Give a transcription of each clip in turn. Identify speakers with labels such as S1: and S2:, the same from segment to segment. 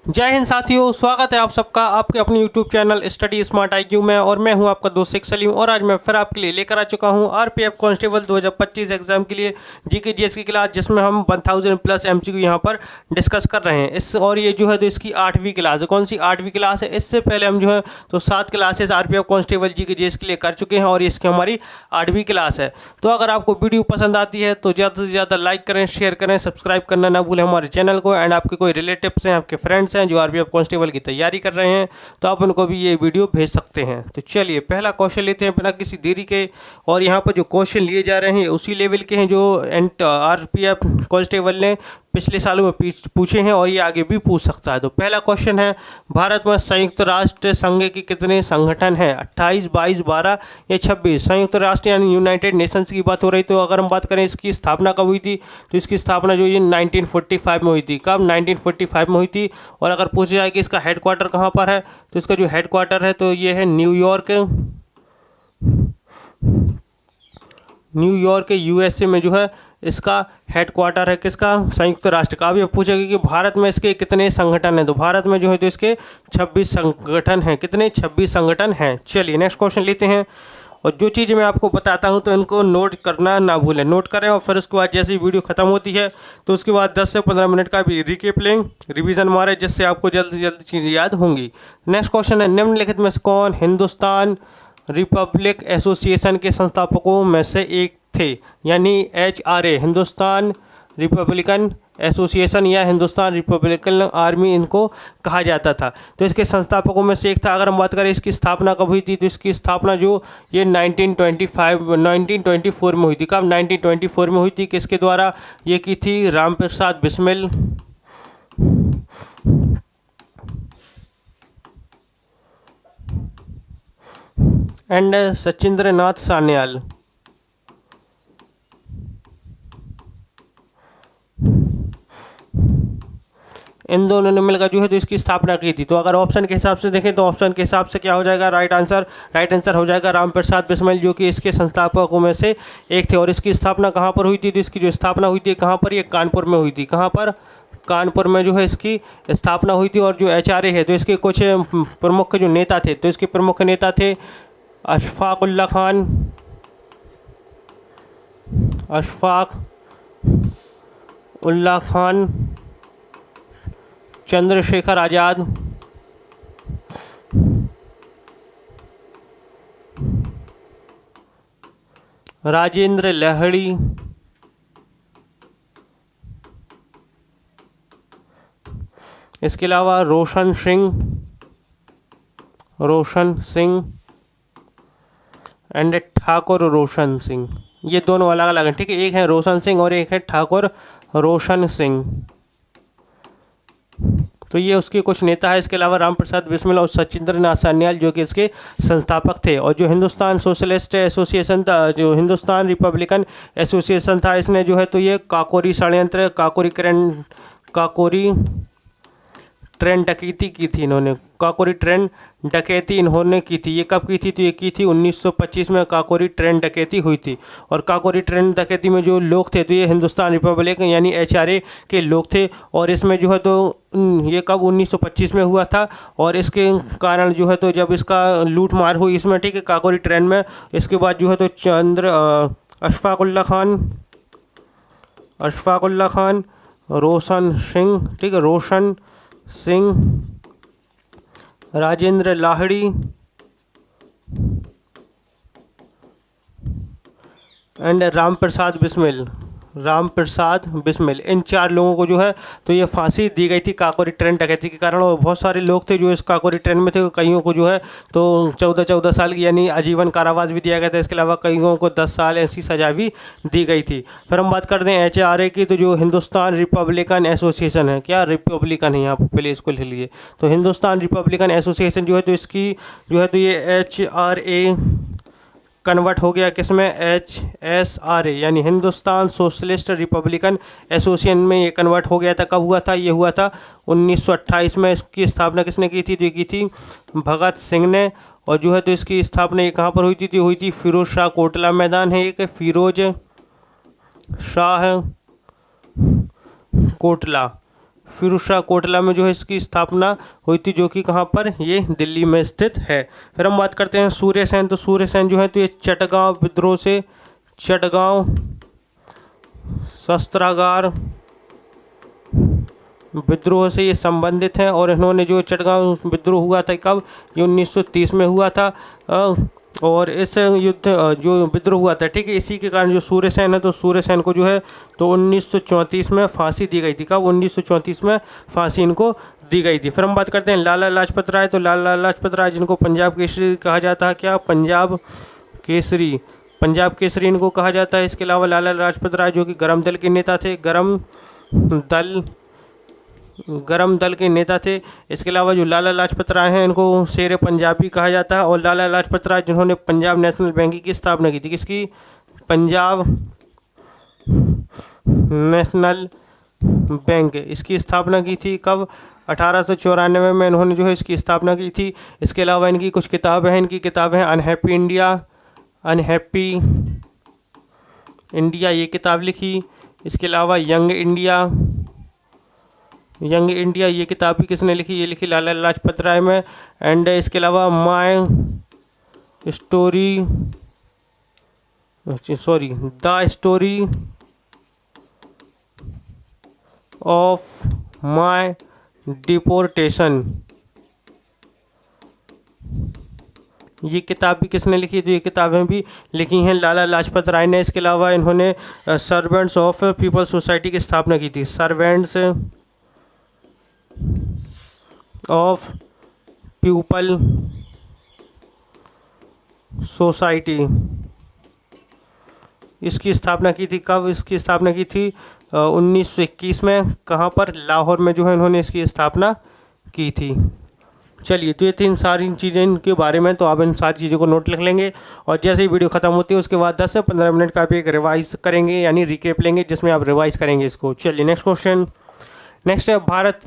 S1: जय हिंद साथियों, स्वागत है आप सबका आपके अपने YouTube channel study smart IQ में। और मैं हूं आपका दोस्त शेख सलीम और आज मैं फिर आपके लिए लेकर आ चुका हूं RPF कांस्टेबल 2025 एग्जाम के लिए जीके जीएस की क्लास, जिसमें हम 1000+ MCQ यहां पर डिस्कस कर रहे हैं। और ये जो है तो इसकी 8वीं क्लास है। कौन सी 8वीं क्लास है? इससे पहले हम जो है तो 7 classes RPF constable GK GS के लिए कर चुके हैं और इसकी हमारी 8वीं क्लास है। तो अगर आपको वीडियो पसंद आती है तो ज़्यादा से ज़्यादा लाइक करें, शेयर करें, सब्सक्राइब करना ना भूलें हमारे चैनल को। एंड आपके कोई रिलेटिव्स हैं, आपके फ्रेंड्स हैं जो RPF कांस्टेबल की तैयारी कर रहे हैं तो आप उनको भी ये वीडियो भेज सकते हैं। तो चलिए पहला क्वेश्चन लेते हैं बिना किसी देरी के। और यहाँ पर जो क्वेश्चन लिए जा रहे हैं उसी लेवल के हैं जो RPF कांस्टेबल ने पिछले सालों में पूछे हैं और ये आगे भी पूछ सकता है। तो पहला क्वेश्चन है, भारत में संयुक्त राष्ट्र संघ के कितने संगठन हैं? 28, 22, 12 या 26? संयुक्त राष्ट्र यानी यूनाइटेड नेशंस की बात हो रही। तो अगर हम बात करें इसकी स्थापना कब हुई थी तो इसकी स्थापना जो ये 1945 में हुई थी। कब? 1945 में हुई थी। और अगर पूछा जाए कि इसका हेडक्वार्टर कहाँ पर है तो इसका जो हेडक्वार्टर है तो ये है न्यूयॉर्क USA में जो है इसका हेडक्वार्टर है। किसका? संयुक्त राष्ट्र का। अब ये पूछेगा कि भारत में इसके कितने संगठन हैं तो भारत में जो है तो इसके 26 संगठन हैं। कितने? 26 संगठन हैं। चलिए नेक्स्ट क्वेश्चन लेते हैं। और जो चीज़ मैं आपको बताता हूं तो इनको नोट करना ना भूलें, नोट करें। और फिर उसके बाद जैसे ही वीडियो खत्म होती है तो उसके बाद 10 से 15 मिनट का भी रिकेप लें, रिवीजन मारें, जिससे आपको जल्द से जल्द चीज़ें याद होंगी। नेक्स्ट क्वेश्चन है, निम्नलिखित में से कौन हिंदुस्तान रिपब्लिक एसोसिएशन के संस्थापकों में से एक थे? यानी HRA, हिंदुस्तान रिपब्लिकन एसोसिएशन या हिंदुस्तान रिपब्लिकन आर्मी इनको कहा जाता था। तो इसके संस्थापकों में से एक था। अगर हम बात करें इसकी स्थापना कब हुई थी तो इसकी स्थापना जो ये 1924 में हुई थी। कब? 1924 में हुई थी। किसके द्वारा ये की थी? रामप्रसाद बिस्मिल एंड सचिंद्र नाथ सान्याल। इन दोनों ने मिलकर जो है तो इसकी स्थापना की थी। तो अगर ऑप्शन के हिसाब से देखें तो ऑप्शन के हिसाब से क्या हो जाएगा? राइट आंसर हो जाएगा रामप्रसाद बिस्मिल, जो कि इसके संस्थापकों में से एक थे। और इसकी स्थापना कहाँ पर हुई थी? तो इसकी जो स्थापना हुई थी कहाँ पर? ये कानपुर में हुई थी। कहाँ पर? कानपुर में जो है इसकी स्थापना हुई थी। और जो HRA है तो इसके कुछ प्रमुख जो नेता थे तो इसके प्रमुख नेता थे अशफाक उल्ला खान, चंद्रशेखर आज़ाद, राजेंद्र लाहिड़ी, इसके अलावा रोशन सिंह एंड ठाकुर रोशन सिंह। ये दोनों अलग अलग हैं, ठीक है। एक है रोशन सिंह और एक है ठाकुर रोशन सिंह। तो ये उसके कुछ नेता है। इसके अलावा रामप्रसाद बिस्मिल और सचिंद्र नाथ सान्याल जो कि इसके संस्थापक थे। और जो हिंदुस्तान सोशलिस्ट एसोसिएशन था, जो हिंदुस्तान रिपब्लिकन एसोसिएशन था, इसने जो है तो ये काकोरी षड्यंत्र, काकोरी ट्रेन डकैती की थी इन्होंने। काकोरी ट्रेन डकैती इन्होंने की थी। ये कब की थी? तो ये की थी 1925 में काकोरी ट्रेन डकैती हुई थी। और काकोरी ट्रेन डकैती में जो लोग थे तो ये हिंदुस्तान रिपब्लिक यानी HRA के लोग थे। और इसमें जो है तो ये कब? 1925 में हुआ था। और इसके कारण जो है तो जब इसका लूट मार हुई इसमें, ठीक है, काकोरी ट्रेन में, इसके बाद जो है तो अशफाक उल्ला खान, रोशन सिंह, ठीक है, रोशन सिंह, राजेंद्र लाहिड़ी एंड रामप्रसाद बिस्मिल, इन 4 लोगों को जो है तो ये फांसी दी गई थी काकोरी ट्रेन डकैती के कारण। और बहुत सारे लोग थे जो इस काकोरी ट्रेन में थे। कईयों को जो है तो 14 साल की यानी आजीवन कारावास भी दिया गया था। इसके अलावा कईयों को 10 साल ऐसी सज़ा भी दी गई थी। फिर हम बात करते हैं HRA की। तो जो हिंदुस्तान रिपब्लिकन एसोसिएशन है, क्या रिपब्लिकन है यहाँ पर, पहले इसको ले लिए। तो हिंदुस्तान रिपब्लिकन एसोसिएशन जो है तो इसकी जो है तो ये HRA कन्वर्ट हो गया किसमें? HSRA यानी हिंदुस्तान सोशलिस्ट रिपब्लिकन एसोसिएशन में ये कन्वर्ट हो गया था। कब हुआ था? ये हुआ था 1928 में। इसकी स्थापना किसने की थी? तो ये की थी भगत सिंह ने। और जो है तो इसकी स्थापना ये कहाँ पर हुई थी? तो हुई थी फिरोज शाह कोटला मैदान है एक, फिरोज शाह कोटला फिरोजशाह कोटला में जो है इसकी स्थापना हुई थी, जो कि कहाँ पर, ये दिल्ली में स्थित है। फिर हम बात करते हैं सूर्यसेन। तो सूर्यसेन जो है तो ये चटगांव विद्रोह से, चटगांव शस्त्रागार विद्रोह से ये संबंधित हैं। और इन्होंने जो चटगांव विद्रोह हुआ था कब, ये 1930 में हुआ था। और इस युद्ध जो विद्रोह हुआ था, ठीक है, इसी के कारण जो सूर्यसेन है, तो सूर्यसेन को जो है तो 1934 में फांसी दी गई थी। कब, 1934 में फांसी इनको दी गई थी। फिर हम बात करते हैं लाला लाजपत राय। तो लाला लाजपत राय जिनको पंजाब केसरी कहा जाता है, क्या, पंजाब केसरी, पंजाब केसरी इनको कहा जाता है। इसके अलावा लाला लाजपत राय जो कि गरम दल के नेता थे, गरम दल के नेता थे। इसके अलावा जो लाला लाजपत राय हैं इनको शेर पंजाब भी कहा जाता है। और लाला लाजपत राय जिन्होंने पंजाब नेशनल बैंक की स्थापना की थी, किसकी, पंजाब नेशनल बैंक, इसकी स्थापना की थी। कब, 1894 में इन्होंने जो है इसकी स्थापना की थी। इसके अलावा इनकी कुछ किताबें हैं, इनकी किताबें हैं अनहैप्पी इंडिया, अनहैप्पी इंडिया ये किताब लिखी। इसके अलावा यंग इंडिया, यंग इंडिया ये किताब भी किसने लिखी, ये लिखी लाला लाजपत राय में। एंड इसके अलावा my story, sorry, the story of my deportation ये किताब भी किसने लिखी, तो ये किताबें भी लिखी हैं लाला लाजपत राय ने। इसके अलावा इन्होंने सर्वेंट्स ऑफ पीपल सोसाइटी की स्थापना की थी, सर्वेंट्स ऑफ पीपल सोसाइटी इसकी स्थापना की थी। कब इसकी स्थापना की थी, 1921 में। कहाँ पर, लाहौर में जो है इन्होंने इसकी स्थापना की थी। चलिए, तो ये तीन सारी चीज़ें इनके बारे में, तो आप इन सारी चीज़ों को नोट लिख लेंगे। और जैसे ही वीडियो ख़त्म होती है उसके बाद 10 से 15 मिनट का आप एक रिवाइज करेंगे, यानी रिकेप लेंगे, जिसमें आप रिवाइज करेंगे इसको। चलिए नेक्स्ट क्वेश्चन। नेक्स्ट है, भारत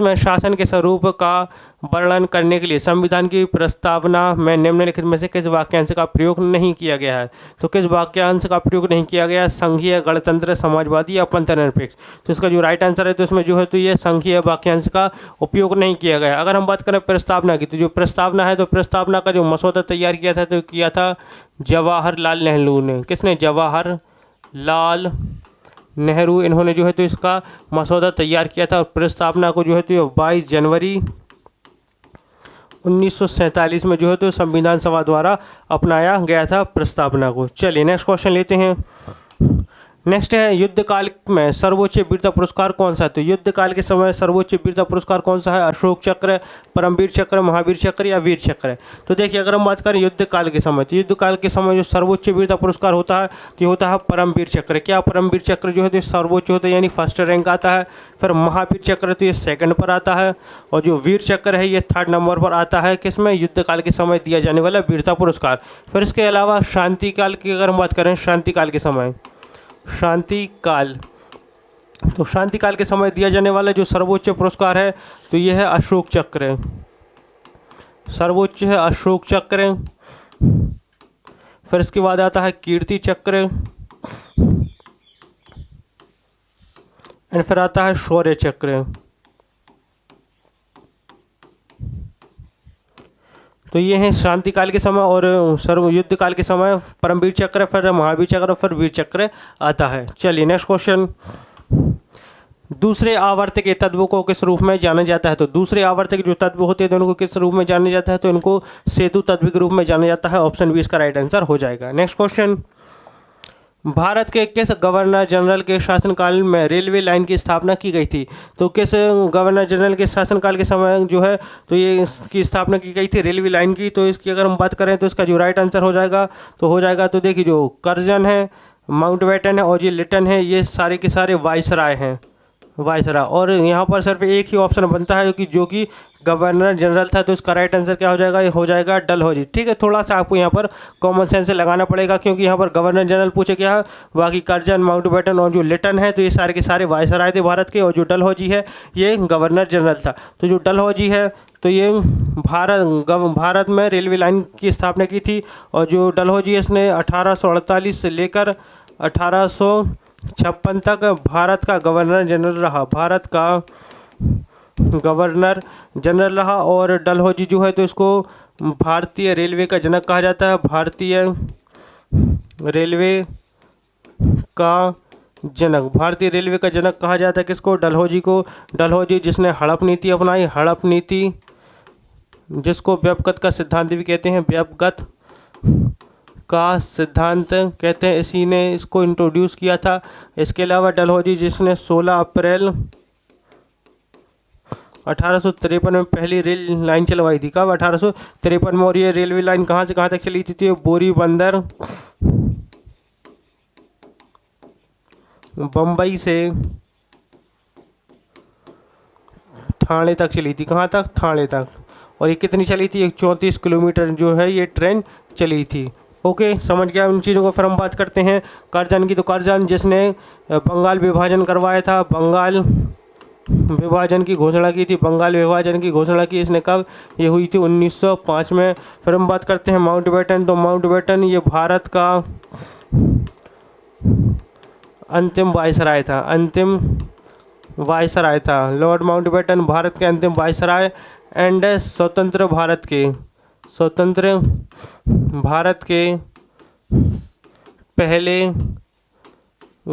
S1: में शासन के स्वरूप का वर्णन करने के लिए संविधान की प्रस्तावना में निम्नलिखित में से किस वाक्यांश का प्रयोग नहीं किया गया है। तो किस वाक्यांश का प्रयोग नहीं किया गया है, संघीय, गणतंत्र, समाजवादी या पंथनिरपेक्ष। तो इसका जो राइट आंसर है, तो इसमें जो है तो ये संघीय वाक्यांश का उपयोग नहीं किया गया। अगर हम बात करें प्रस्तावना की, तो जो प्रस्तावना है, तो प्रस्तावना का जो मसौदा तैयार किया था, तो किया था जवाहरलाल नेहरू ने। किसने, जवाहरलाल नेहरू, इन्होंने जो है तो इसका मसौदा तैयार किया था। और प्रस्तावना को जो है तो 22 जनवरी 1947 में जो है तो संविधान सभा द्वारा अपनाया गया था प्रस्तावना को। चलिए नेक्स्ट क्वेश्चन लेते हैं। नेक्स्ट है, युद्ध काल में सर्वोच्च वीरता पुरस्कार कौन सा है। तो युद्ध काल के समय सर्वोच्च वीरता पुरस्कार कौन सा है, अशोक चक्र, परमवीर चक्र, महावीर चक्र या वीर चक्र। तो देखिए, अगर हम बात करें युद्ध काल के समय, तो युद्ध काल के समय जो सर्वोच्च वीरता पुरस्कार होता है, तो होता है परमवीर चक्र। क्या, परमवीर चक्र जो है तो सर्वोच्च होता है, यानी फर्स्ट रैंक आता है। फिर महावीर चक्र तो ये सेकंड पर आता है। और जो वीर चक्र है ये थर्ड नंबर पर आता है, किसमें, युद्ध काल के समय दिया जाने वाला वीरता पुरस्कार। फिर इसके अलावा शांति काल की अगर हम बात करें, शांति काल के समय, शांति काल, तो शांति काल के समय दिया जाने वाला जो सर्वोच्च पुरस्कार है, तो यह है अशोक चक्र, सर्वोच्च है अशोक चक्र। फिर इसके बाद आता है कीर्ति चक्र, एंड फिर आता है शौर्य चक्र। तो ये है शांति काल के समय। और सर्व युद्ध काल के समय परमवीर चक्र, फिर महावीर चक्र, फिर वीर चक्र आता है। चलिए नेक्स्ट क्वेश्चन। दूसरे आवर्त के तत्वों को किस रूप में जाना जाता है। तो दूसरे आवर्त के जो तत्व होते हैं तो उनको किस रूप में जाना जाता है, तो इनको सेतु तत्व के रूप में जाना जाता है। ऑप्शन बी इसका राइट आंसर हो जाएगा। नेक्स्ट क्वेश्चन, भारत के किस गवर्नर जनरल के शासनकाल में रेलवे लाइन की स्थापना की गई थी। तो किस गवर्नर जनरल के शासनकाल के समय जो है तो ये इसकी स्थापना की गई थी रेलवे लाइन की। तो इसकी अगर हम बात करें तो इसका जो राइट आंसर हो जाएगा, तो देखिए जो कर्जन है, माउंटबेटन है और जो लिटन है, ये सारे के सारे वायसराय हैं, वायसराय। और यहाँ पर सिर्फ एक ही ऑप्शन बनता है जो कि गवर्नर जनरल था। तो इसका राइट आंसर क्या हो जाएगा, ये हो जाएगा डलहौजी। ठीक है, थोड़ा सा आपको यहाँ पर कॉमन सेंस से लगाना पड़ेगा, क्योंकि यहाँ पर गवर्नर जनरल पूछे क्या है, बाकी कर्जन, माउंटबेटन और जो लिटन है, तो ये सारे के सारे वायसराय थे भारत के। और जो डलहौजी है ये गवर्नर जनरल था। तो जो डलहौजी है तो ये भारत में रेलवे लाइन की स्थापना की थी। और जो डलहौजी है इसने 1848 से लेकर 1800 56 तक भारत का गवर्नर जनरल रहा, भारत का गवर्नर जनरल रहा। और डलहौजी जो है तो इसको भारतीय रेलवे का जनक कहा जाता है, भारतीय रेलवे का जनक, भारतीय रेलवे का जनक कहा जाता है किसको? डलहौजी को। डलहौजी जिसने हड़प नीति अपनाई, हड़प नीति जिसको व्यपगत का सिद्धांत भी कहते हैं, व्यपगत का सिद्धांत कहते हैं, इसी ने इसको इंट्रोड्यूस किया था। इसके अलावा डलहौजी जिसने 16 अप्रैल 1853 में पहली रेल लाइन चलवाई थी। कब? 1853 में। और ये रेलवे लाइन कहाँ से कहाँ तक चली थी? तो ये बोरी बंदर बम्बई से ठाणे तक चली थी। कहाँ तक? ठाणे तक। और ये कितनी चली थी? 34 किलोमीटर जो है ये ट्रेन चली थी। ओके, समझ गया उन चीज़ों को। फिर हम बात करते हैं करजन की। तो करजन जिसने बंगाल विभाजन करवाया था, बंगाल विभाजन की घोषणा की थी, बंगाल विभाजन की घोषणा की इसने कब? ये हुई थी 1905 में। फिर हम बात करते हैं माउंटबेटन। तो माउंटबेटन ये भारत का अंतिम वायसराय था, अंतिम वायसराय था। लॉर्ड माउंटबेटन भारत के अंतिम वायसराय एंड स्वतंत्र भारत के, स्वतंत्र भारत के पहले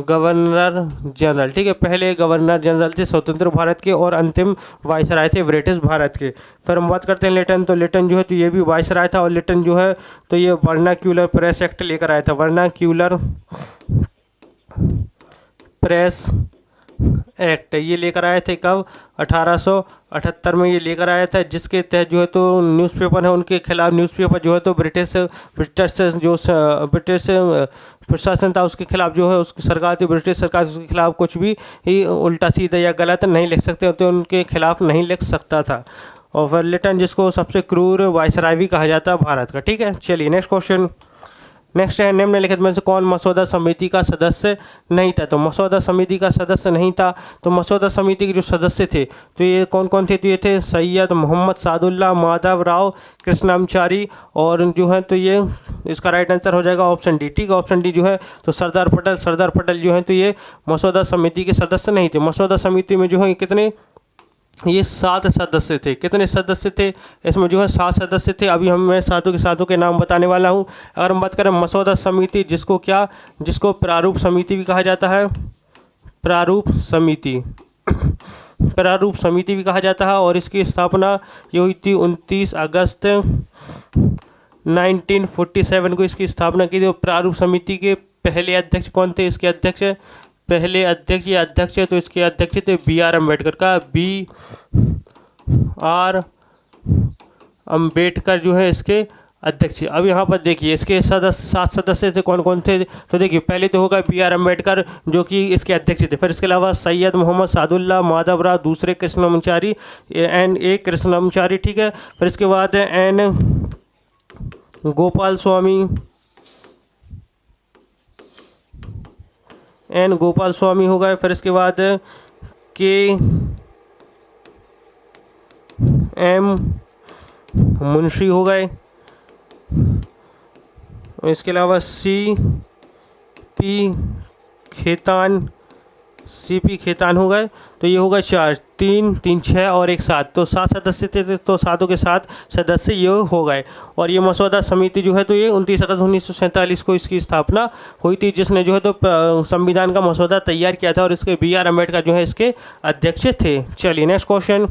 S1: गवर्नर जनरल। ठीक है, पहले गवर्नर जनरल थे स्वतंत्र भारत के और अंतिम वायसराय थे ब्रिटिश भारत के। फिर हम बात करते हैं लिटन। तो लिटन जो है तो ये भी वायसराय था। और लिटन जो है तो ये वर्नाक्यूलर प्रेस एक्ट लेकर आया था, वर्नाक्यूलर प्रेस एक्ट ये लेकर आए थे। कब? 1878 में ये लेकर आया था, जिसके तहत जो है तो न्यूज़पेपर है उनके खिलाफ, न्यूज़पेपर जो है तो ब्रिटिश प्रशासन था उसके खिलाफ जो है, उसकी सरकार थी ब्रिटिश सरकार, उसके खिलाफ कुछ भी उल्टा सीधा या गलत नहीं लिख सकते, तो उनके खिलाफ नहीं लिख सकता था। और फिर लिटन जिसको सबसे क्रूर वायसराय भी कहा जाता है भारत का। ठीक है, चलिए नेक्स्ट क्वेश्चन। नेक्स्ट है निम्नलिखित में से कौन मसौदा समिति का सदस्य नहीं था? तो मसौदा समिति का सदस्य नहीं था। तो मसौदा समिति के जो सदस्य थे तो ये कौन कौन थे? तो ये थे सैयद मोहम्मद सादुल्ला, माधव राव कृष्णमचारी, और जो है तो ये इसका राइट आंसर हो जाएगा ऑप्शन डी। ठीक है, ऑप्शन डी जो है तो सरदार पटेल। सरदार पटेल जो है तो ये मसौदा समिति के सदस्य नहीं थे। मसौदा समिति में जो है कितने? ये 7 सदस्य थे। कितने सदस्य थे? इसमें जो है 7 सदस्य थे। अभी मैं सातों के नाम बताने वाला हूँ। अगर हम बात करें मसौदा समिति, जिसको क्या, जिसको प्रारूप समिति भी कहा जाता है, प्रारूप समिति प्रारूप समिति भी कहा जाता है। और इसकी स्थापना ये हुई थी 29 अगस्त 1947 को इसकी स्थापना की थी। प्रारूप समिति के पहले अध्यक्ष कौन थे? इसके अध्यक्ष पहले अध्यक्ष, ये अध्यक्ष है तो इसके अध्यक्ष थे B.R. अम्बेडकर का, B.R. अम्बेडकर जो है इसके अध्यक्ष। अब यहाँ पर देखिए इसके 7 सदस्य थे, कौन कौन थे? तो देखिए पहले तो होगा B.R. अम्बेडकर जो कि इसके अध्यक्ष थे। फिर इसके अलावा सैयद मोहम्मद सादुल्ला, माधव राव, दूसरे कृष्णमचारी N.A. कृष्णमचारी। ठीक है, फिर इसके बाद N. गोपाल स्वामी, N. गोपाल स्वामी हो गए। फिर इसके बाद K. M. मुंशी हो गए। इसके अलावा C.P. खेतान, C.P. खेतान हो गए। तो ये होगा 4, 3, 3, 6 और 1 7। तो 7 सदस्य थे तो 7 के 7 सदस्य ये हो गए। और ये मसौदा समिति जो है तो ये 29 अगस्त 1947 को इसकी स्थापना हुई थी, जिसने जो है तो संविधान का मसौदा तैयार किया था। और इसके B.R. अम्बेडकर जो है इसके अध्यक्ष थे। चलिए नेक्स्ट क्वेश्चन।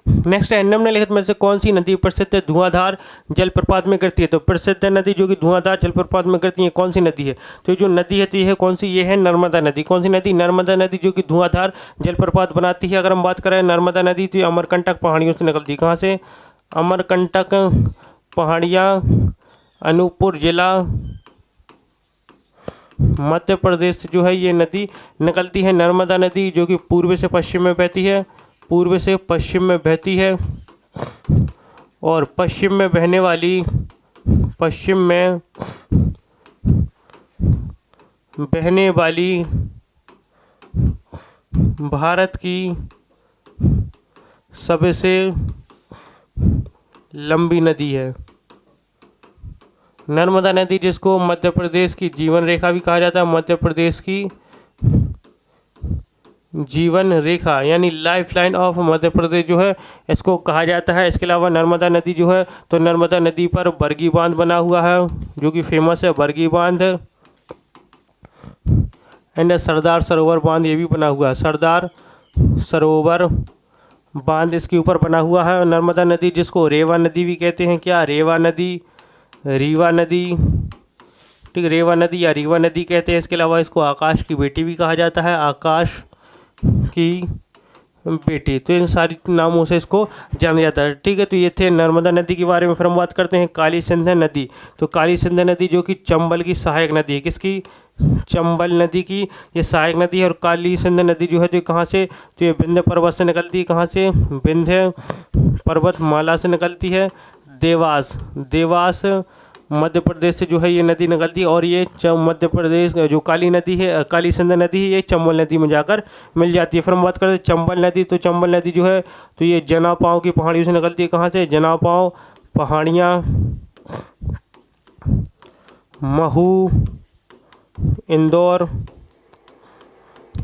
S1: नेक्स्ट है निम्नलिखित में से कौन सी नदी प्रसिद्ध धुआंधार जलप्रपात में गिरती है? तो प्रसिद्ध नदी जो कि धुआंधार जलप्रपात में गिरती है कौन सी नदी है? तो जो नदी है तो ये है कौन सी? ये है नर्मदा नदी। कौन सी नदी? नर्मदा नदी जो कि धुआंधार जलप्रपात बनाती है। अगर हम बात करें नर्मदा नदी तो ये अमरकंटक पहाड़ियों से निकलती है। कहाँ से? अमरकंटक पहाड़ियाँ, अनूपपुर जिला, मध्य प्रदेश से जो है ये नदी निकलती है। नर्मदा नदी जो कि पूर्व से पश्चिम में बहती है, पूर्व से पश्चिम में बहती है। और पश्चिम में बहने वाली, पश्चिम में बहने वाली भारत की सबसे लंबी नदी है नर्मदा नदी, जिसको मध्य प्रदेश की जीवन रेखा भी कहा जाता है। मध्य प्रदेश की जीवन रेखा यानी life line of Madhya Pradesh जो है इसको कहा जाता है। इसके अलावा नर्मदा नदी जो है, तो नर्मदा नदी पर बरगी बांध बना हुआ है जो कि फेमस है, बरगी बांध। एंड सरदार सरोवर बांध ये भी बना हुआ है, सरदार सरोवर बांध इसके ऊपर बना हुआ है। नर्मदा नदी जिसको रेवा नदी भी कहते हैं, क्या रेवा नदी, रीवा नदी, ठीक, रेवा नदी या रीवा नदी कहते हैं। इसके अलावा इसको आकाश की बेटी भी कहा जाता है, आकाश की बेटी। तो इन सारी नामों से इसको जाना जाता है, ठीक है। तो ये थे नर्मदा नदी के बारे में। फिर हम बात करते हैं काली सिंध नदी। तो काली सिंध नदी जो कि चंबल की सहायक नदी है, किसकी, चंबल नदी की ये सहायक नदी है। और काली सिंध नदी जो है जो कहाँ से, तो ये विंध्य पर्वत से निकलती है, कहाँ से, विंध्य पर्वतमाला से निकलती है, देवास, देवास मध्य प्रदेश से जो है ये नदी निकलती है। और ये मध्य प्रदेश जो काली नदी है, काली सिंध नदी है, ये चंबल नदी में जाकर मिल जाती है। फिर हम बात करते हैं चंबल नदी। तो चंबल नदी जो है तो ये जनापाव की पहाड़ियों से निकलती है, कहाँ से, जनापाव पहाड़ियाँ, महू, इंदौर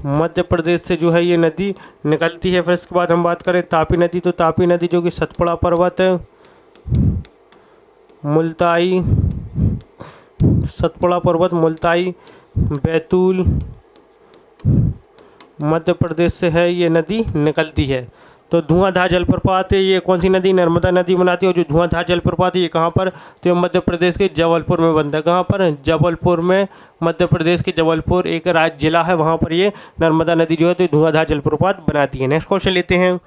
S1: मध्य प्रदेश से जो है ये नदी निकलती है। फिर इसके बाद हम बात करें तापी नदी। तो तापी नदी जो कि सतपुड़ा पर्वत, मुल्ताई, सतपुड़ा पर्वत, मुल्ताई, बैतूल मध्य प्रदेश से है ये नदी निकलती है। तो धुआंधार जलप्रपात है, ये कौन सी नदी, नर्मदा नदी बनाती है। और जो धुआंधार जलप्रपात है ये कहाँ पर, तो ये मध्य प्रदेश के जबलपुर में बनता है, कहाँ पर, जबलपुर में, मध्य प्रदेश के जबलपुर एक राज्य जिला है, वहाँ पर ये नर्मदा नदी जो है तो धुआंधार जलप्रपात बनाती है। नेक्स्ट क्वेश्चन लेते हैं।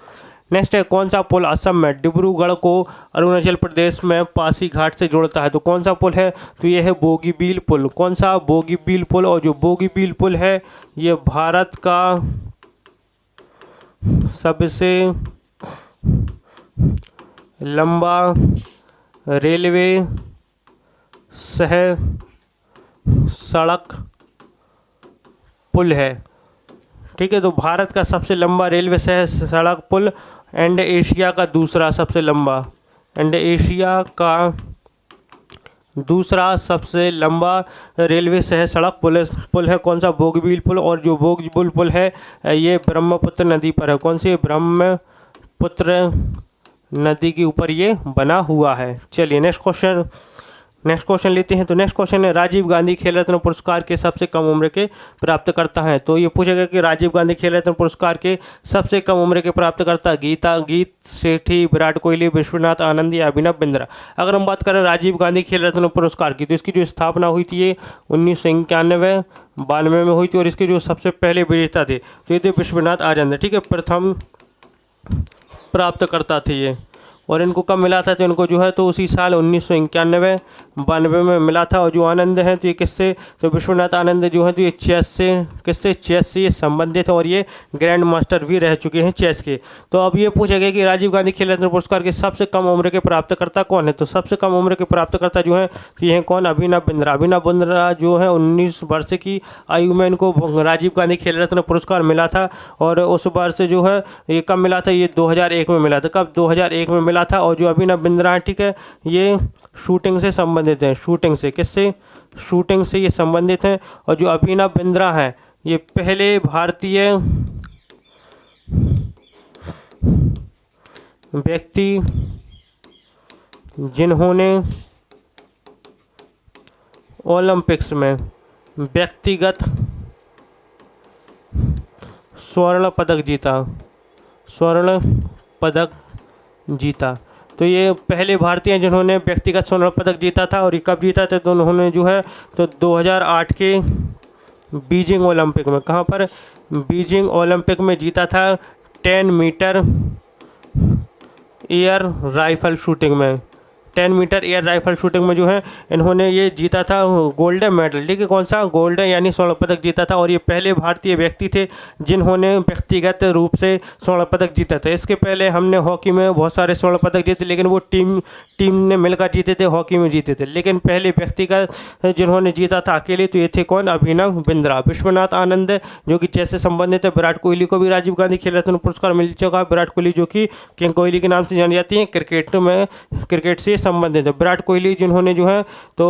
S1: नेक्स्ट है, कौन सा पुल असम में डिब्रूगढ़ को अरुणाचल प्रदेश में पासीघाट से जोड़ता है। तो कौन सा पुल है, तो ये है बोगीबील पुल। कौन सा, बोगीबील पुल। और जो बोगीबील पुल है ये भारत का सबसे लंबा रेलवे सह सड़क पुल है, ठीक है। तो भारत का सबसे लंबा रेलवे सह सड़क पुल एंड एशिया का दूसरा सबसे लंबा, एंड एशिया का दूसरा सबसे लंबा रेलवे सह सड़क पुल है कौन सा, बोगीबील पुल। और जो बोगीबील पुल है ये ब्रह्मपुत्र नदी पर है, कौन सी, ब्रह्मपुत्र नदी के ऊपर ये बना हुआ है। चलिए नेक्स्ट क्वेश्चन लेते हैं। तो नेक्स्ट क्वेश्चन है, राजीव गांधी खेल रत्न पुरस्कार के सबसे कम उम्र के प्राप्तकर्ता हैं। तो ये पूछा गया कि राजीव गांधी खेल रत्न पुरस्कार के सबसे कम उम्र के प्राप्तकर्ता गीत सेठी, विराट कोहली, विश्वनाथ आनंद या अभिनव बिंद्रा। अगर हम बात करें राजीव गांधी खेल रत्न पुरस्कार की, तो इसकी जो स्थापना हुई थी ये 1991-92 में हुई थी। और इसके जो सबसे पहले विजेता थे तो ये थे विश्वनाथ आनंद, ठीक है, प्रथम प्राप्तकर्ता थे ये। और इनको कब मिला था, तो इनको जो है तो उसी साल 1991-92 में मिला था। और जो आनंद हैं तो ये किससे, तो विश्वनाथ आनंद जो है तो ये चेस से ये संबंधित हैं और ये ग्रैंड मास्टर भी रह चुके हैं चेस के। तो अब ये पूछा गया कि राजीव गांधी खेल रत्न पुरस्कार के सबसे कम उम्र के प्राप्तकर्ता कौन है। तो सबसे कम उम्र के प्राप्तकर्ता जो हैं तो ये हैं कौन, अभिनव बिंद्रा। अभिनव बिंद्रा जो है 19 वर्ष की आयु में इनको राजीव गांधी खेल रत्न पुरस्कार मिला था। और उस वर्ष जो है ये कब मिला था, ये 2001 में मिला था। कब, 2001 में मिला था। और जो अभिनव बिंद्रा है, ठीक है, ये शूटिंग से संबंधित हैं, शूटिंग से, किससे, शूटिंग से ये संबंधित हैं। और जो अभिनव बिंद्रा हैं ये पहले भारतीय व्यक्ति जिन्होंने ओलंपिक्स में व्यक्तिगत स्वर्ण पदक जीता। तो ये पहले भारतीय हैं जिन्होंने व्यक्तिगत स्वर्ण पदक जीता था। और ये कब जीता था, तो उन्होंने जो है तो 2008 के बीजिंग ओलंपिक में, कहाँ पर, बीजिंग ओलंपिक में जीता था 10 मीटर एयर राइफल शूटिंग में। 10 मीटर एयर राइफल शूटिंग में जो है इन्होंने ये जीता था गोल्डन मेडल, ठीक है, कौन सा, गोल्डन यानी स्वर्ण पदक जीता था। और ये पहले भारतीय व्यक्ति थे जिन्होंने व्यक्तिगत रूप से स्वर्ण पदक जीता था। इसके पहले हमने हॉकी में बहुत सारे स्वर्ण पदक जीते, लेकिन वो टीम ने मिलकर जीते थे, हॉकी में जीते थे। लेकिन पहले व्यक्तिगत जिन्होंने जीता था अकेले तो ये थे कौन, अभिनव बिंद्रा। विश्वनाथ आनंद जो कि चेस से संबंधित है। विराट कोहली को भी राजीव गांधी खेल रत्न पुरस्कार मिल चुका है। विराट कोहली जो कि किंग कोहली के नाम से जानी जाती हैं, क्रिकेट से संबंधित है। विराट कोहली जिन्होंने जो है तो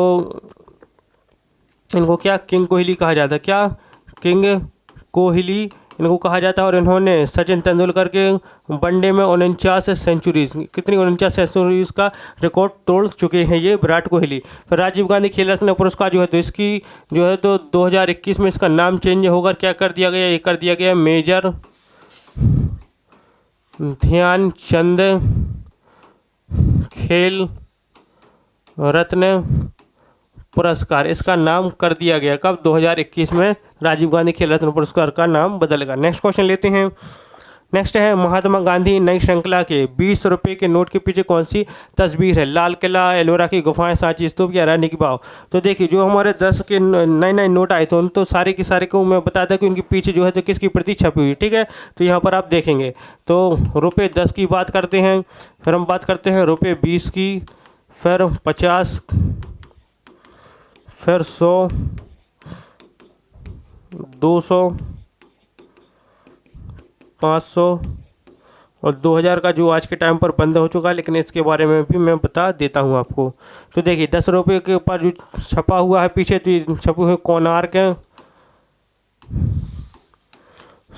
S1: इनको क्या, किंग कोहली कहा जाता है, क्या, किंग कोहली इनको कहा जाता है। और इन्होंने सचिन तेंदुलकर के वनडे में 49 सेंचुरीज, कितनी 49 सेंचुरीज का रिकॉर्ड तोड़ चुके हैं ये विराट कोहली। फिर राजीव गांधी खेल रत्न पुरस्कार जो है तो इसकी जो है तो 2021 में इसका नाम चेंज होकर क्या कर दिया गया, ये कर दिया गया मेजर ध्यानचंद खेल रत्न पुरस्कार, इसका नाम कर दिया गया। कब? 2021 में राजीव गांधी खेल रत्न पुरस्कार का नाम बदल गया। नेक्स्ट क्वेश्चन लेते हैं। नेक्स्ट है महात्मा गांधी नई श्रृंखला के 20 रुपये के नोट के पीछे कौन सी तस्वीर है? लाल किला, एलोरा की गुफाएं, सांची स्तूप या रानी की वाव? तो देखिए जो हमारे 10 के नए नोट आए थे उन तो सारे के सारे को मैं बताया था कि उनके पीछे जो है तो किसकी प्रति छपी हुई, ठीक है। तो यहाँ पर आप देखेंगे तो रुपये 10 की बात करते हैं, फिर हम बात करते हैं रुपये 20 की, फिर 50, फिर 100, 200, 500 और 2000 का जो आज के टाइम पर बंद हो चुका है, लेकिन इसके बारे में भी मैं बता देता हूं आपको। तो देखिए 10 रुपये के ऊपर जो छपा हुआ है पीछे, तो ये छपे हुए कोणार्क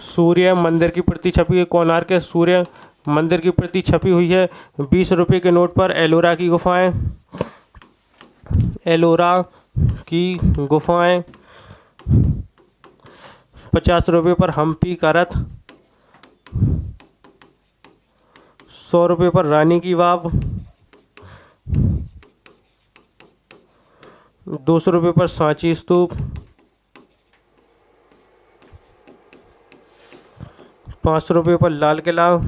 S1: सूर्य मंदिर की प्रति छपी हुई, कोणार्क सूर्य मंदिर की प्रति छपी हुई है। 20 रुपये के नोट पर एलोरा की गुफाएं, एलोरा की गुफाएं। 50 रुपये पर हम्पी का रथ, 100 रुपये पर रानी की वाव, 200 रुपये पर सांची स्तूप, 500 रुपये पर लाल किला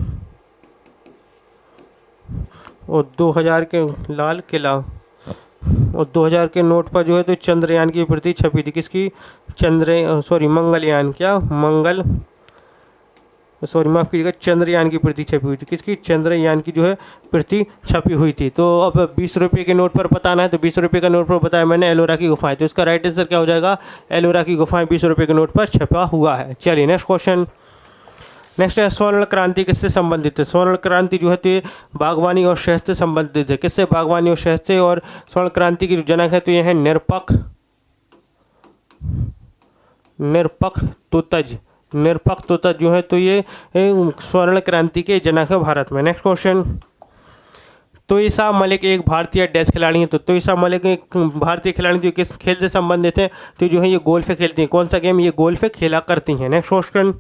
S1: और 2000 के लाल किला और 2000 के नोट पर जो है तो चंद्रयान की प्रति छपी थी। किसकी? मंगलयान, क्या मंगल, सॉरी माफ़ कीजिएगा, चंद्रयान की प्रति छपी हुई थी। किसकी? चंद्रयान की जो है प्रति छपी हुई थी। तो अब 20 रुपये के नोट पर बताना है, तो 20 रुपये का नोट पर बताया मैंने एलोरा की गुफाएं, तो इसका राइट आंसर क्या हो जाएगा? एलोरा की गुफाएं 20 रुपये के नोट पर छपा हुआ है। चलिए नेक्स्ट क्वेश्चन। नेक्स्ट है स्वर्ण क्रांति किससे संबंधित है? स्वर्ण क्रांति जो है तो ये बागवानी और शहद से संबंधित है। किससे? बागवानी और शहद से। और स्वर्ण क्रांति की जो जनक है तो ये है निरपक तुतज जो है तो ये स्वर्ण क्रांति के जनक है भारत में। Next question. तोइसा मलिक एक भारतीय डैश खिलाड़ी है। तो तोइसा मलिक एक भारतीय खिलाड़ी जो किस खेल से संबंधित है? तो जो है ये गोल्फ खेलती हैं। कौन सा गेम? ये गोल्फ खेला करती हैं। Next question.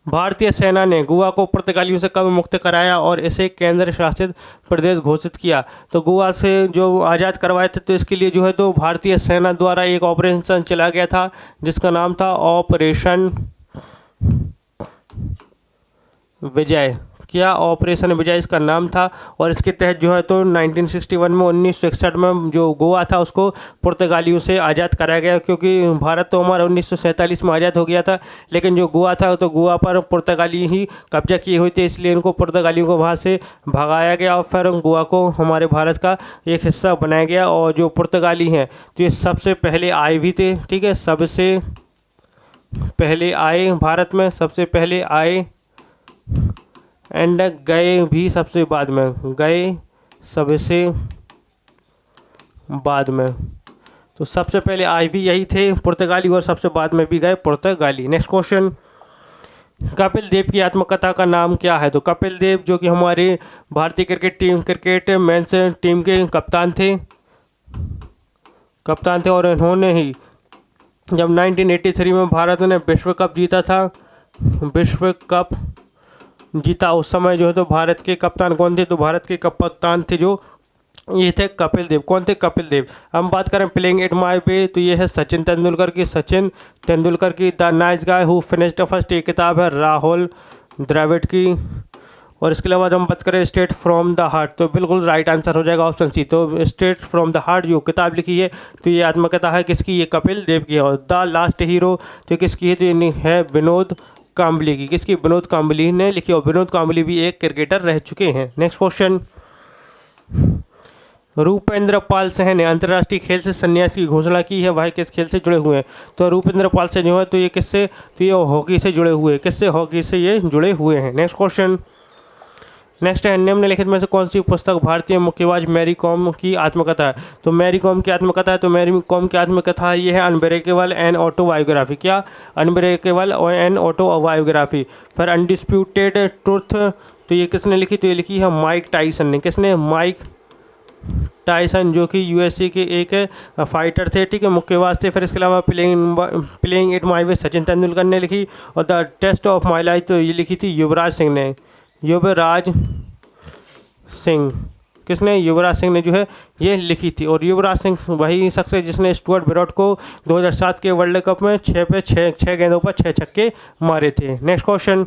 S1: भारतीय सेना ने गोवा को पुर्तगालियों से कब मुक्त कराया और इसे केंद्र शासित प्रदेश घोषित किया? तो गोवा से जो आज़ाद करवाए थे तो इसके लिए जो है तो भारतीय सेना द्वारा एक ऑपरेशन चला गया था जिसका नाम था ऑपरेशन विजय। क्या? ऑपरेशन विजय इसका नाम था। और इसके तहत जो है तो 1961 में 1961 में जो गोवा था उसको पुर्तगालियों से आज़ाद कराया गया, क्योंकि भारत तो हमारा 1947 में आज़ाद हो गया था, लेकिन जो गोवा था तो गोवा पर पुर्तगाली ही कब्जा किए हुए थे, इसलिए इनको पुर्तगालियों को वहाँ से भगाया गया और फिर गोवा को हमारे भारत का एक हिस्सा बनाया गया। और जो पुर्तगाली हैं तो ये सबसे पहले आए भी थे, ठीक है, सबसे पहले आए भारत में, सबसे पहले आए एंड गए भी सबसे बाद में, गए सबसे बाद में। तो सबसे पहले आए भी यही थे पुर्तगाली और सबसे बाद में भी गए पुर्तगाली। Next question. कपिल देव की आत्मकथा का नाम क्या है? तो कपिल देव जो कि हमारे भारतीय क्रिकेट मेंस टीम के कप्तान थे और इन्होंने ही जब 1983 में भारत ने विश्व कप जीता था, विश्व कप जीता, उस समय जो है तो भारत के कप्तान कौन थे? तो भारत के कप्तान थे जो ये थे कपिल देव। कौन थे? कपिल देव। हम बात करें प्लेइंग एट माय वे तो ये है सचिन तेंदुलकर की। The nice guy who finished first, ये किताब है राहुल द्रविड़ की। और इसके अलावा हम बात करें स्ट्रेट फ्रॉम द हार्ट, तो बिल्कुल राइट आंसर हो जाएगा ऑप्शन सी। तो स्ट्रेट फ्रॉम द हार्ट जो किताब लिखी है तो ये आत्मकथा है किसकी? ये कपिल देव की है। और द लास्ट हीरो तो किसकी है? तो ये है विनोद कांबली की। किसकी? विनोद कांबली ने लिखी, और विनोद कांबली भी एक क्रिकेटर रह चुके हैं। Next question. रूपेंद्र पाल सिंह ने अंतर्राष्ट्रीय खेल से संन्यास की घोषणा की है, वह किस खेल से जुड़े हुए हैं? तो रूपेंद्र पाल सिंह जो है तो ये किससे? तो ये हॉकी से जुड़े हुए हैं। किससे? हॉकी से ये जुड़े हुए हैं। Next question. नेक्स्ट है, निम्नलिखित में से कौन सी पुस्तक भारतीय मुक्केबाज मैरी कॉम की आत्मकथा है? तो मैरी कॉम की आत्मकथा है, तो मैरी कॉम की आत्मकथा ये है अनब्रेकेबल एन ऑटोबायोग्राफी। क्या? Unbreakable an autobiography. फिर अनडिस्प्यूटेड ट्रुथ, तो ये किसने लिखी? तो ये लिखी है माइक टाइसन ने। किसने? माइक टाइसन, जो कि यूएसए के एक फाइटर थे, ठीक है, मुक्केबाज थे। फिर इसके अलावा playing it my way Sachin Tendulkar ने लिखी। और the test of my life, तो ये लिखी थी युवराज सिंह ने। युवराज सिंह, किसने? युवराज सिंह ने जो है ये लिखी थी। और युवराज सिंह वही शख्स है जिसने स्टुअर्ट ब्रॉड को 2007 के वर्ल्ड कप में 6 पे 6 गेंदों पर 6 छक्के मारे थे। नेक्स्ट क्वेश्चन,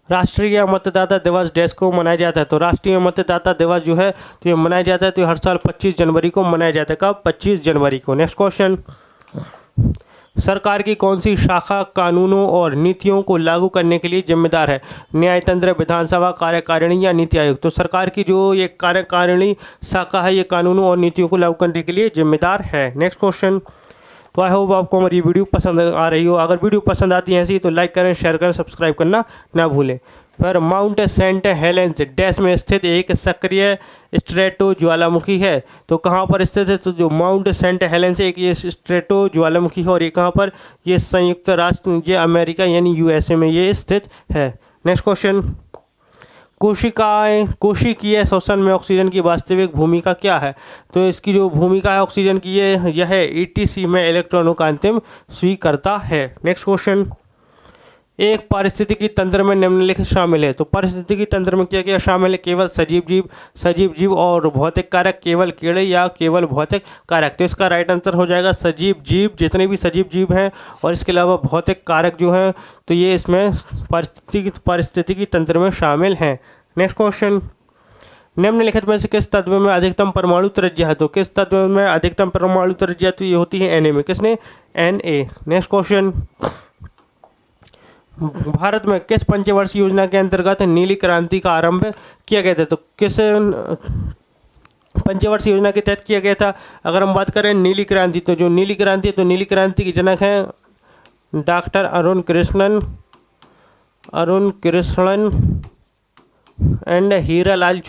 S1: राष्ट्रीय मतदाता दिवस डैश को मनाया जाता है? तो राष्ट्रीय मतदाता दिवस जो है तो ये मनाया जाता है, तो हर साल 25 जनवरी को मनाया जाता है। कब? 25 जनवरी को। नेक्स्ट क्वेश्चन, सरकार की कौन सी शाखा कानूनों और नीतियों को लागू करने के लिए जिम्मेदार है? न्यायतंत्र, विधानसभा, कार्यकारिणी या नीति आयोग? तो सरकार की जो ये कार्यकारिणी शाखा है ये कानूनों और नीतियों को लागू करने के लिए जिम्मेदार है। नेक्स्ट क्वेश्चन, तो आई होप आपको हमारी वीडियो पसंद आ रही हो। अगर वीडियो पसंद आती है ऐसी तो लाइक करें, शेयर करें, सब्सक्राइब करना ना भूलें। फिर माउंट सेंट हेलेंस डैश में स्थित एक सक्रिय स्ट्रेटो ज्वालामुखी है? तो कहाँ पर स्थित है? तो जो माउंट सेंट हेलेंस एक ये स्ट्रेटो ज्वालामुखी है, और ये कहाँ पर? ये संयुक्त राष्ट्र, ये अमेरिका यानी यूएसए में ये स्थित है। नेक्स्ट क्वेश्चन, कोशिकीय श्वसन में ऑक्सीजन की वास्तविक भूमिका क्या है? तो इसकी जो भूमिका है ऑक्सीजन की यह है ईटीसी में इलेक्ट्रॉनों का अंतिम स्वीकर्ता है। नेक्स्ट क्वेश्चन, एक पारिस्थितिकी तंत्र में निम्नलिखित शामिल है? तो पारिस्थितिकी तंत्र में क्या क्या शामिल है? केवल सजीव जीव और भौतिक कारक, केवल कीड़े या केवल भौतिक कारक? तो इसका राइट आंसर हो जाएगा सजीव जीव, जितने भी सजीव जीव हैं और इसके अलावा भौतिक कारक जो हैं तो ये इसमें पारिस्थितिकी तंत्र में शामिल हैं। नेक्स्ट क्वेश्चन, निम्नलिखित में से किस तत्व में अधिकतम परमाणु त्रिज्या है? तो किस तत्व में अधिकतम परमाणु त्रिज्या? तो ये होती है Na में। किसने? Na। नेक्स्ट क्वेश्चन, भारत में किस पंचवर्षीय योजना के अंतर्गत नीली क्रांति का आरंभ किया गया था? तो किस पंचवर्षीय योजना के तहत किया गया था? अगर हम बात करें नीली क्रांति, तो जो नीली क्रांति है तो नीली क्रांति के जनक हैं डॉक्टर अरुण कृष्णन एंड हीरालाल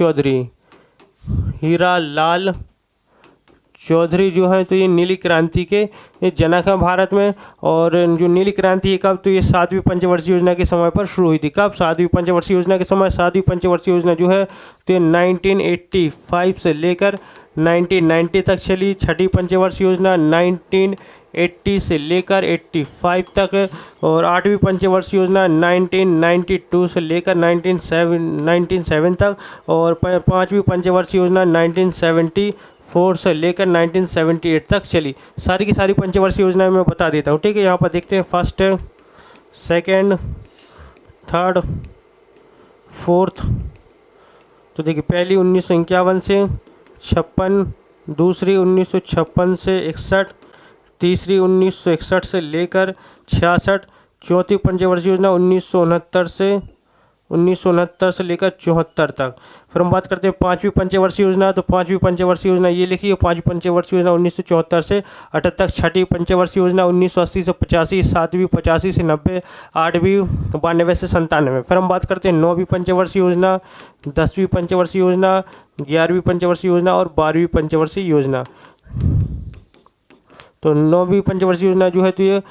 S1: चौधरी जो है तो ये नीली क्रांति के जनक हैं भारत में। और जो नीली क्रांति है कब? तो ये 7वीं पंचवर्षीय योजना के समय पर शुरू हुई थी। कब? 7वीं पंचवर्षीय योजना के समय। 7वीं पंचवर्षीय योजना जो है तो ये 1985 से लेकर 1990 तक चली। 6ठी पंचवर्षीय योजना 1980 से लेकर 85 तक। और 8वीं पंचवर्षीय योजना 1992 से लेकर 1997 तक। और 5वीं पंचवर्षीय योजना 1974 से लेकर 1978 तक चली। सारी की सारी पंचवर्षीय योजनाएं मैं बता देता हूँ, ठीक है। यहाँ पर देखते हैं फर्स्ट, सेकंड, थर्ड, फोर्थ। तो देखिए पहली 1951 से 56, दूसरी 1956 से 61, तीसरी 1961 से लेकर 66, चौथी पंचवर्षीय योजना 1969 से लेकर 74 तक। फिर हम बात करते हैं 5वीं पंचवर्षीय योजना। तो 5वीं पंचवर्षीय योजना ये लिखी है, 5वीं पंचवर्षीय योजना 1974 से 78 तक। 6ठी पंचवर्षीय योजना 1980 से 85, 7वीं 85 से 90, 8वीं 92 से 97। फिर हम बात करते हैं 9वीं पंचवर्षीय योजना, 10वीं पंचवर्षीय योजना, 11वीं पंचवर्षीय योजना और 12वीं पंचवर्षीय योजना। तो 9वीं पंचवर्षीय योजना जो है तो ये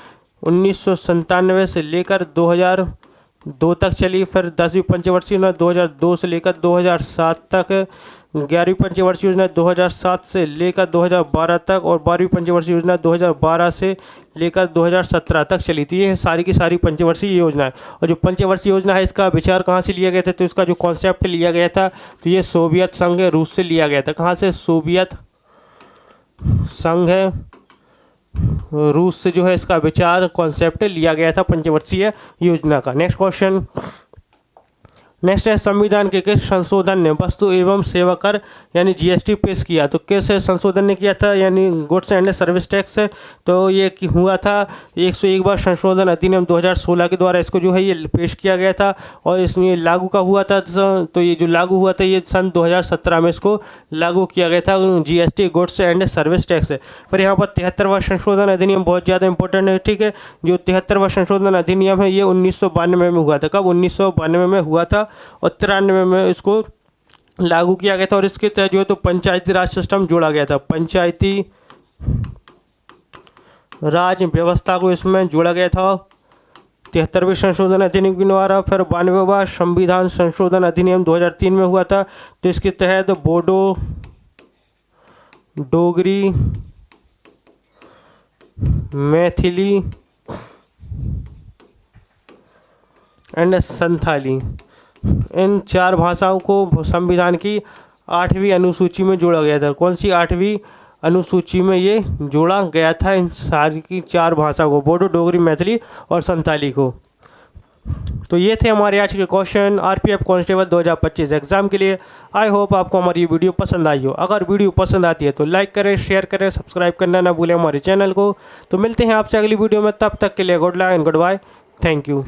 S1: 1997 से लेकर 2002 तक चली। फिर 10वीं पंचवर्षीय योजना 2002 से लेकर 2007 तक। 11वीं पंचवर्षीय योजना 2007 से लेकर 2012 तक। और 12वीं पंचवर्षीय योजना 2012 से लेकर 2017 तक चली थी। ये सारी की सारी पंचवर्षीय योजना है। और जो पंचवर्षीय योजना है इसका विचार कहाँ से लिया गया था? तो इसका जो कॉन्सेप्ट लिया गया था तो ये सोवियत संघ रूस से लिया गया था। कहाँ से? सोवियत संघ है रूस से जो है इसका विचार कॉन्सेप्ट लिया गया था पंचवर्षीय योजना का। नेक्स्ट क्वेश्चन, नेक्स्ट है संविधान के किस संशोधन ने वस्तु एवं सेवा कर यानी जीएसटी पेश किया? तो किस संशोधन ने किया था? यानी गुड्स एंड सर्विस टैक्स। तो ये हुआ था 101 बार संशोधन अधिनियम 2016 के द्वारा इसको जो है ये पेश किया गया था। और इसमें लागू का हुआ था, तो ये जो लागू हुआ था ये सन 2017 में इसको लागू किया गया था, GST goods and service tax. फिर यहाँ पर 73वां संशोधन अधिनियम बहुत ज़्यादा इंपॉर्टेंट है, ठीक है। जो 73वां संशोधन अधिनियम है ये 1992 में हुआ था। कब? 1992 में हुआ था। और 93 में इसको लागू किया गया था और इसके तहत जो है तो पंचायती राज सिस्टम जोड़ा गया था। पंचायती राज व्यवस्था को इसमें जोड़ा गया था 73वें संशोधन अधिनियम के द्वारा। फिर 92वां संविधान संशोधन अधिनियम 2003 में हुआ था, तो इसके तहत बोडो, डोगरी, मैथिली एंड संथाली, इन 4 भाषाओं को संविधान की 8वीं अनुसूची में जोड़ा गया था। कौन सी 8वीं अनुसूची में ये जोड़ा गया था? इन सारी की 4 भाषा को, बोडो, डोगरी, मैथिली और संथाली को। तो ये थे हमारे आज के क्वेश्चन आरपीएफ कांस्टेबल 2025 एग्जाम के लिए। आई होप आपको हमारी वीडियो पसंद आई हो। अगर वीडियो पसंद आती है तो लाइक करें, शेयर करें, सब्सक्राइब करना ना भूलें हमारे चैनल को। तो मिलते हैं आपसे अगली वीडियो में, तब तक के लिए good luck and good bye. Thank you.